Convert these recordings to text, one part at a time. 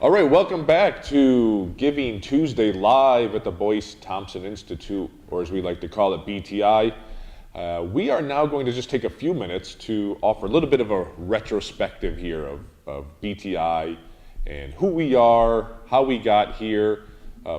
All right, welcome back to Giving Tuesday live at the Boyce Thompson Institute, or as we like to call it, BTI. We are now going to just take a few minutes to offer a little bit of a retrospective here of BTI and who we are, how we got here.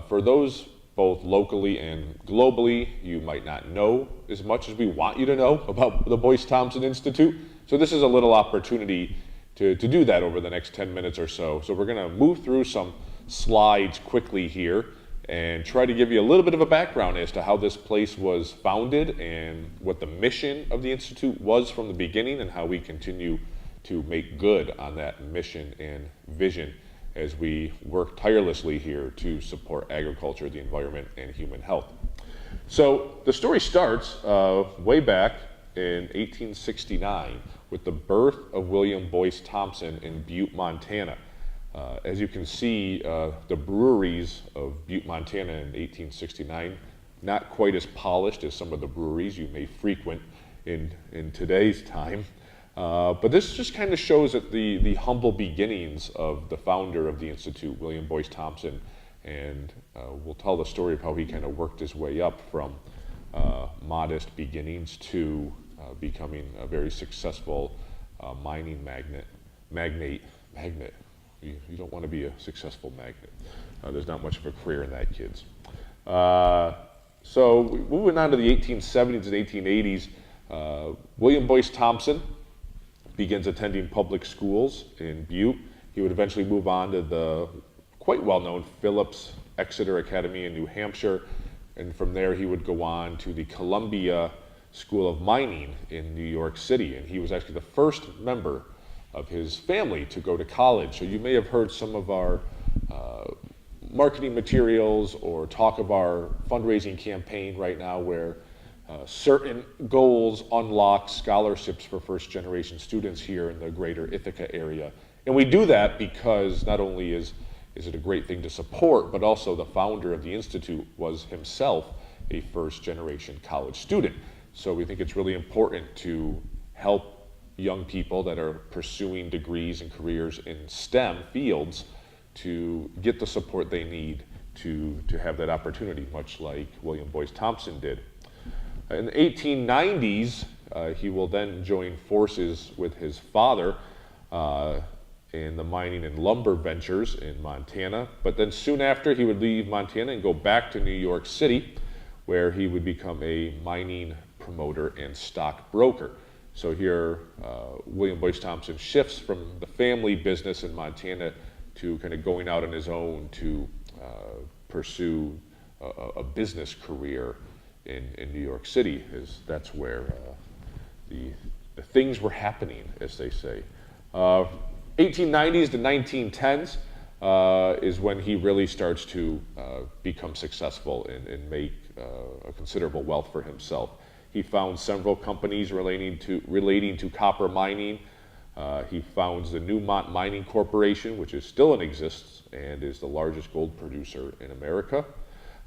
For those both locally and globally, you might not know as much as we want you to know about the Boyce Thompson Institute. So this is a little opportunity to do that over the next 10 minutes or so. So we're going to move through some slides quickly here and try to give you a little bit of a background as to how this place was founded and what the mission of the Institute was from the beginning and how we continue to make good on that mission and vision as we work tirelessly here to support agriculture, the environment, and human health. So the story starts way back in 1869 with the birth of William Boyce Thompson in Butte, Montana. As you can see, the breweries of Butte, Montana in 1869, not quite as polished as some of the breweries you may frequent in today's time. But this just kind of shows that the humble beginnings of the founder of the Institute, William Boyce Thompson, and we'll tell the story of how he kind of worked his way up from modest beginnings to becoming a very successful mining magnate. You don't want to be a successful magnet. There's not much of a career in that, kids. So moving on to the 1870s and 1880s, William Boyce Thompson begins attending public schools in Butte. He would eventually move on to the quite well-known Phillips Exeter Academy in New Hampshire, and from there he would go on to the Columbia School of Mining in New York City, and he was actually the first member of his family to go to college. So you may have heard some of our marketing materials or talk of our fundraising campaign right now where certain goals unlock scholarships for first-generation students here in the greater Ithaca area. And we do that because not only is it a great thing to support, but also the founder of the Institute was himself a first-generation college student. So we think it's really important to help young people that are pursuing degrees and careers in STEM fields to get the support they need to have that opportunity, much like William Boyce Thompson did. In the 1890s, he will then join forces with his father in the mining and lumber ventures in Montana. But then soon after, he would leave Montana and go back to New York City, where he would become a mining promoter and stockbroker. So here, William Boyce Thompson shifts from the family business in Montana to kind of going out on his own to pursue a business career in New York City, as that's where the things were happening, as they say. 1890s to 1910s is when he really starts to become successful and make a considerable wealth for himself. He founds several companies relating to copper mining. He founds the Newmont Mining Corporation, which is still in existence and is the largest gold producer in America.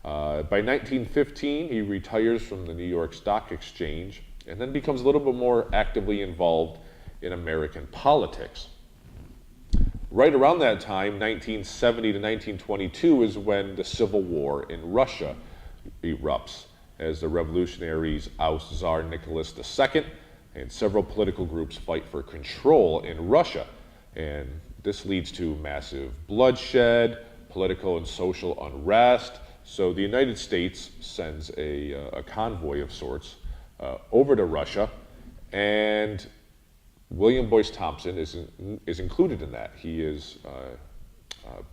By 1915, he retires from the New York Stock Exchange and then becomes a little bit more actively involved in American politics. Right around that time, 1970 to 1922, is when the Civil War in Russia erupts, as the revolutionaries oust Tsar Nicholas II, and several political groups fight for control in Russia. And this leads to massive bloodshed, political and social unrest. So the United States sends a convoy of sorts over to Russia, and William Boyce Thompson is included in that. He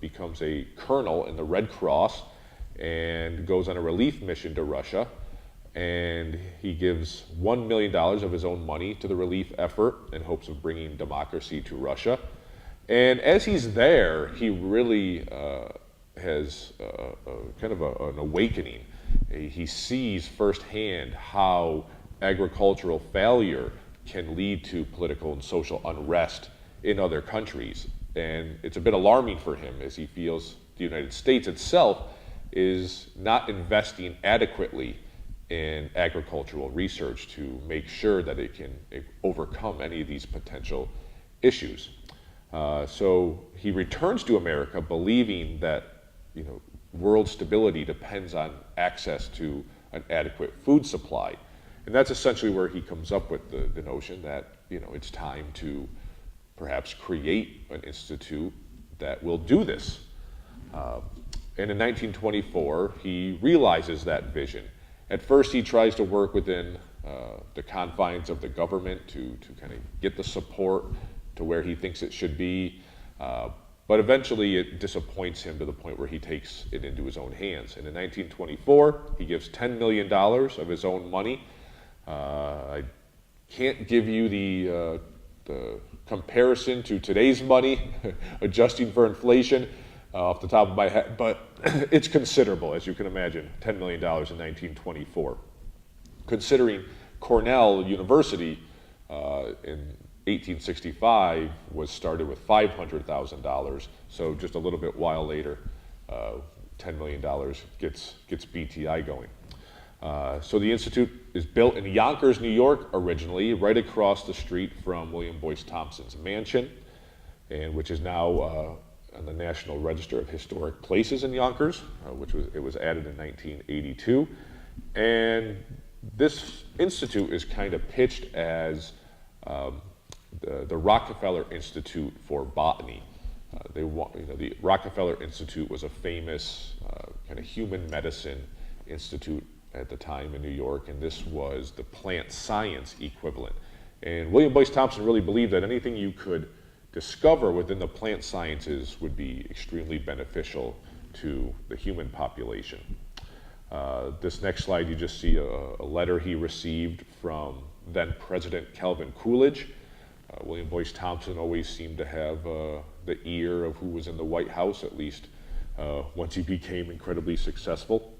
becomes a colonel in the Red Cross and goes on a relief mission to Russia, and he gives $1 million of his own money to the relief effort in hopes of bringing democracy to Russia. And as he's there, he really has kind of an awakening. He sees firsthand how agricultural failure can lead to political and social unrest in other countries. And it's a bit alarming for him as he feels the United States itself is not investing adequately in agricultural research to make sure that it can overcome any of these potential issues. So he returns to America believing that, world stability depends on access to an adequate food supply. And that's essentially where he comes up with the notion that, it's time to perhaps create an institute that will do this. And in 1924, he realizes that vision. At first, he tries to work within the confines of the government to kind of get the support to where he thinks it should be. But eventually, it disappoints him to the point where he takes it into his own hands. And in 1924, he gives $10 million of his own money. I can't give you the comparison to today's money, adjusting for inflation, off the top of my head, but it's considerable, as you can imagine, $10 million in 1924. Considering Cornell University in 1865 was started with $500,000, so just a little bit while later, $10 million gets BTI going. So the Institute is built in Yonkers, New York originally, right across the street from William Boyce Thompson's mansion, and which is now on the National Register of Historic Places in Yonkers, it was added in 1982. And this institute is kind of pitched as the Rockefeller Institute for Botany. The Rockefeller Institute was a famous kind of human medicine institute at the time in New York, and this was the plant science equivalent. And William Boyce Thompson really believed that anything you could discover within the plant sciences would be extremely beneficial to the human population. This next slide, you just see a letter he received from then President Calvin Coolidge. William Boyce Thompson always seemed to have the ear of who was in the White House, at least once he became incredibly successful.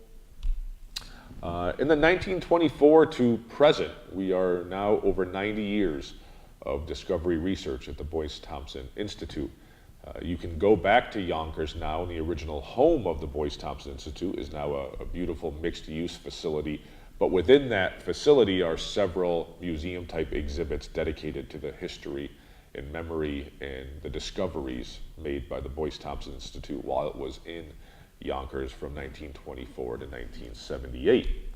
In the 1924 to present, we are now over 90 years of discovery research at the Boyce Thompson Institute. You can go back to Yonkers now, and the original home of the Boyce Thompson Institute is now a beautiful mixed-use facility. But within that facility are several museum-type exhibits dedicated to the history and memory and the discoveries made by the Boyce Thompson Institute while it was in Yonkers from 1924 to 1978.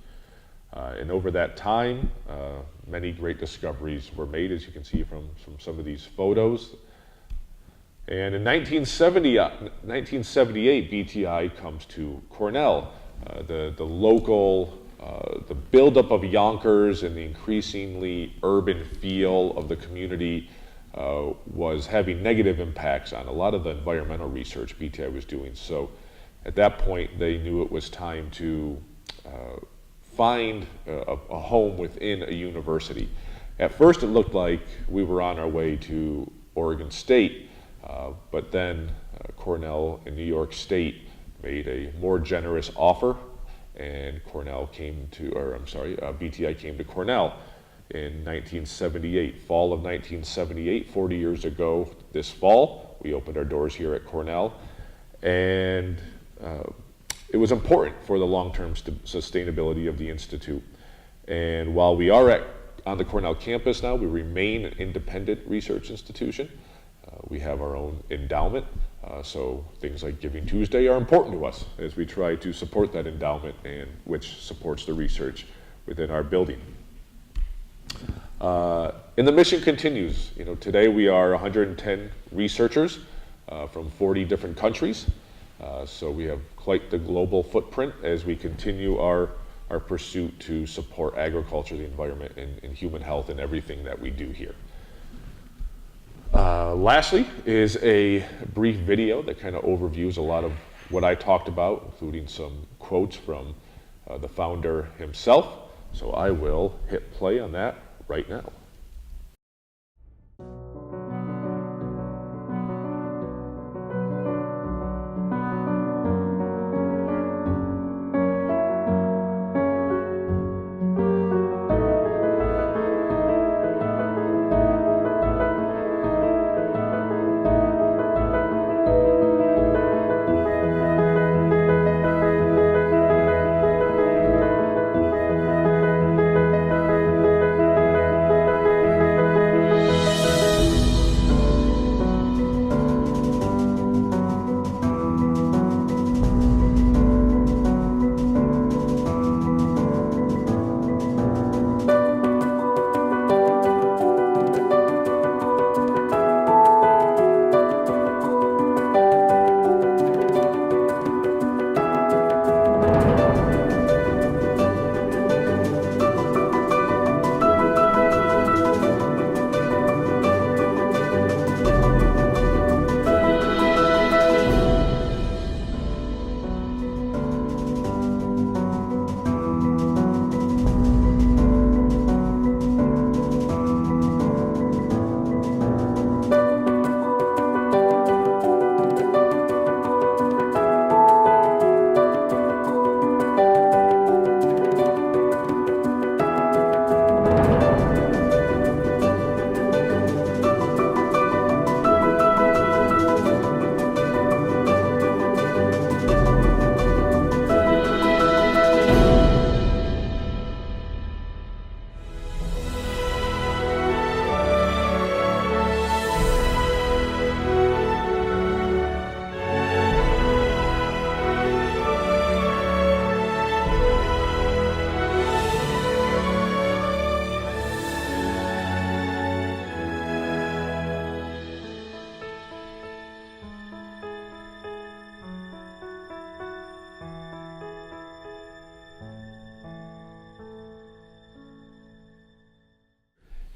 And over that time, many great discoveries were made, as you can see from some of these photos. And in 1978, BTI comes to Cornell. The local, the buildup of Yonkers and the increasingly urban feel of the community was having negative impacts on a lot of the environmental research BTI was doing. So at that point, they knew it was time to find a home within a university. At first, it looked like we were on our way to Oregon State, but then Cornell and New York State made a more generous offer, and BTI came to Cornell in 1978, fall of 1978, 40 years ago this fall. We opened our doors here at Cornell, and it was important for the long-term sustainability of the Institute. And while we are on the Cornell campus now, we remain an independent research institution. We have our own endowment, so things like Giving Tuesday are important to us as we try to support that endowment, and which supports the research within our building. And the mission continues. Today we are 110 researchers from 40 different countries. So we have quite the global footprint as we continue our pursuit to support agriculture, the environment, and human health in everything that we do here. Lastly is a brief video that kind of overviews a lot of what I talked about, including some quotes from the founder himself. So I will hit play on that right now.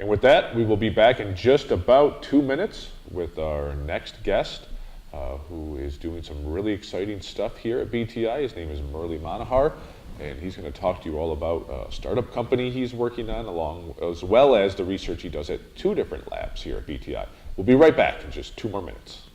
And with that, we will be back in just about 2 minutes with our next guest, who is doing some really exciting stuff here at BTI. His name is Murli Manohar, and he's going to talk to you all about a startup company he's working on, as well as the research he does at 2 different labs here at BTI. We'll be right back in just 2 more minutes.